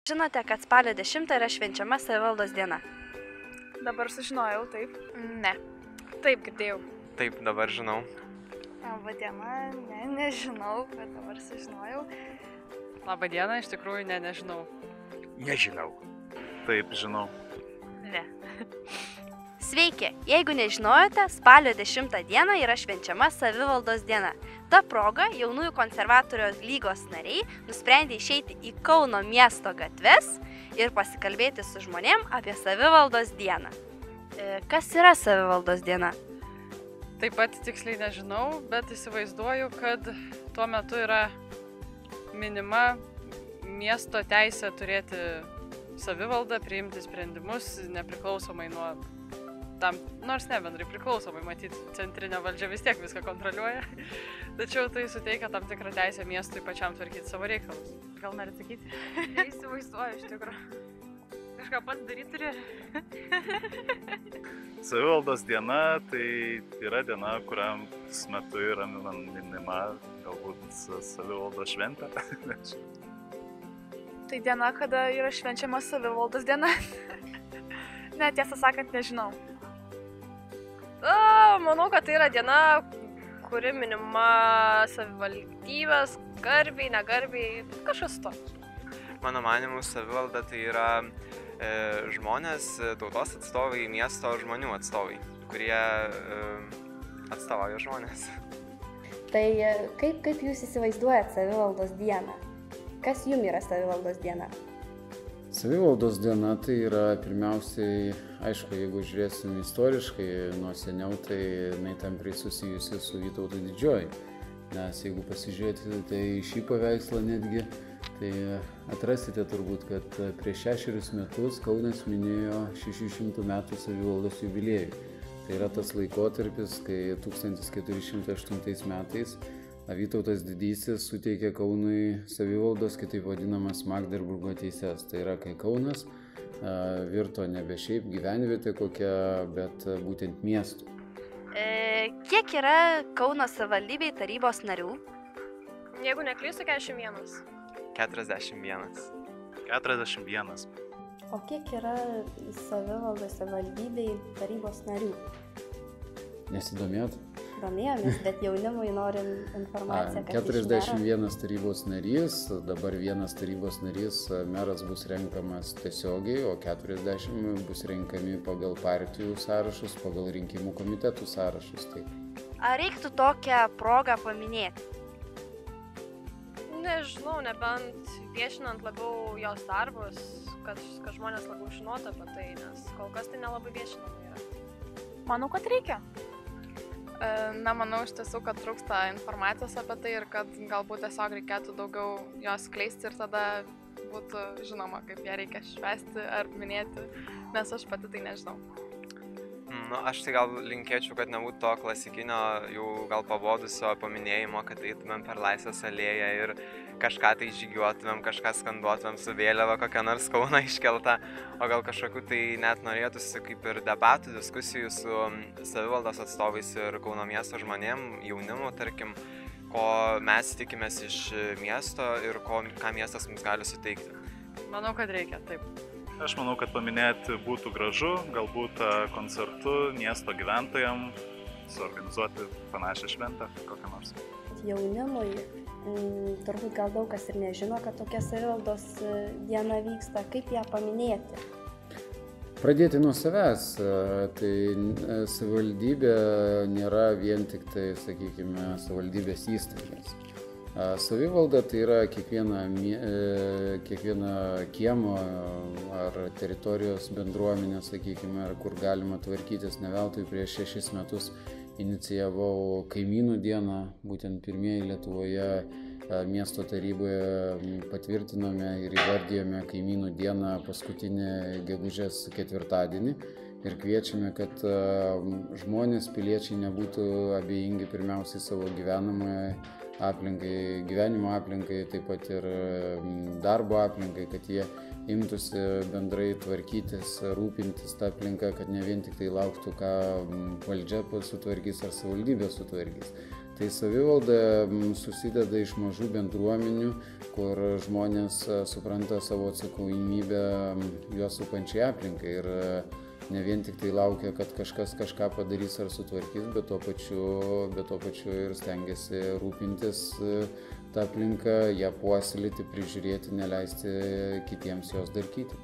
Žinote, kad spalio 10 yra švenčiama savivaldos diena? Dabar sužinojau, taip. Ne. Taip, girdėjau. Taip, dabar žinau. Laba diena, nežinau, bet dabar sužinojau. Labą dieną, iš tikrųjų nežinau. Nežinau. Taip, žinau. Ne. Sveiki, jeigu nežinojote, spalio 10 dieną yra švenčiama savivaldos diena. Ta proga jaunųjų konservatorių lygos nariai nusprendė išeiti į Kauno miesto gatves ir pasikalbėti su žmonėm apie savivaldos dieną. Kas yra savivaldos diena? Taip pat tiksliai nežinau, bet įsivaizduoju, kad tuo metu yra minima miesto teisė turėti savivaldą, priimti sprendimus nepriklausomai nuo tam, nors ne bendrai priklausomai, matyti, centrinė valdžia vis tiek viską kontroliuoja, tačiau tai suteikia tam tikrą teisę miestui pačiam tvarkyti savo reikalus. Gal nori atsakyti? Įsivaizduoju, iš tikrųjų. Kažką pats daryti turi. Savivaldos diena tai yra diena, kuriam metu yra minima galbūt savivaldos šventė. Tai diena, kada yra švenčiama savivaldos diena. Ne, tiesą sakant, nežinau. Manau, kad tai yra diena, kuri minima savivaldybės, garbiai, negarbiai, kažkas to. Mano manimu, savivalda tai yra žmonės, tautos atstovai, miesto žmonių atstovai, kurie atstovauja žmonės. Tai kaip jūs įsivaizduojat savivaldos dieną? Kas jums yra savivaldos diena? Savivaldos diena tai yra pirmiausiai, aišku, jeigu žiūrėsim istoriškai nuo seniau, tai jinai tampriai susijusi su Vytautu Didžiuoju. Nes jeigu pasižiūrėti tai šį paveikslą netgi, tai atrasite turbūt, kad prieš 6 metus Kaunas minėjo 600 metų savivaldos jubiliejų. Tai yra tas laikotarpis, kai 1408 metais Vytautas Didysis suteikė Kaunui savivaldos, kitaip vadinamas Magdeburgo teises. Tai yra, kai Kaunas virto nebe šiaip gyvenvietė kokia, bet būtent miestų. Kiek yra Kauno savivaldybei tarybos narių? Jeigu neklystu, 41. 41. 41. O kiek yra savivaldos savivaldybei tarybos narių? Nesidomėt? Domėjomės, bet jaunimui norim informaciją, kad 41 tarybos narys, dabar vienas tarybos narys, meras bus renkamas tiesiogiai, o 40 bus renkami pagal partijų sąrašus, pagal rinkimų komitetų sąrašus. Tai. Ar reiktų tokią progą paminėti? Nežinau, nebent viešinant labiau jos darbus, kad žmonės labiau žinotų apie tai, nes kol kas tai nelabai viešinama yra. Manau, kad reikia. Na, manau iš tiesų, kad trūksta informacijos apie tai ir kad galbūt tiesiog reikėtų daugiau jos skleisti ir tada būtų žinoma, kaip ją reikia švęsti ar minėti, nes aš pati tai nežinau. Aš tai gal linkėčiau, kad nebūtų to klasikinio, jau gal pabodusio paminėjimo, kad eitumėm per Laisvės alėją ir kažką tai žygiuotumėm, kažką skanduotumėm su vėliava kokią nors Kauną iškeltą, o gal kažkokių tai net norėtųsi kaip ir debatų, diskusijų su savivaldos atstovais ir Kauno miesto žmonėm, jaunimu, tarkim, ko mes tikimės iš miesto ir ką miestas mums gali suteikti. Manau, kad reikia, taip. Aš manau, kad paminėti būtų gražu, galbūt koncertu miesto gyventojams, suorganizuoti panašią šventę, kokią nors. Jaunimui turbūt gal daug kas ir nežino, kad tokia savivaldos diena vyksta. Kaip ją paminėti? Pradėti nuo savęs. Tai savivaldybė nėra vien tik tai, sakykime, savivaldybės įstaigas. Savivalda tai yra kiekviena kiemo ar teritorijos bendruomenė, sakykime, ar kur galima tvarkytis. Ne veltui prieš 6 metus inicijavau kaimynų dieną, būtent pirmieji Lietuvoje miesto taryboje patvirtinome ir įvardijome kaimynų dieną paskutinį gegužės 4. Ir kviečiame, kad žmonės, piliečiai nebūtų abejingi pirmiausiai savo gyvenimo aplinkai, taip pat ir darbo aplinkai, kad jie imtųsi bendrai tvarkytis, rūpintis tą aplinką, kad ne vien tik tai lauktų, ką valdžia sutvarkys ar savivaldybė sutvarkys. Tai savivalda susideda iš mažų bendruomenių, kur žmonės supranta savo atsakomybę juos supančiai aplinkai ir ne vien tik tai laukia, kad kažkas kažką padarys ar sutvarkys, bet tuo pačiu ir stengiasi rūpintis tą aplinką, ją puoselėti, prižiūrėti, neleisti kitiems jos darkyti.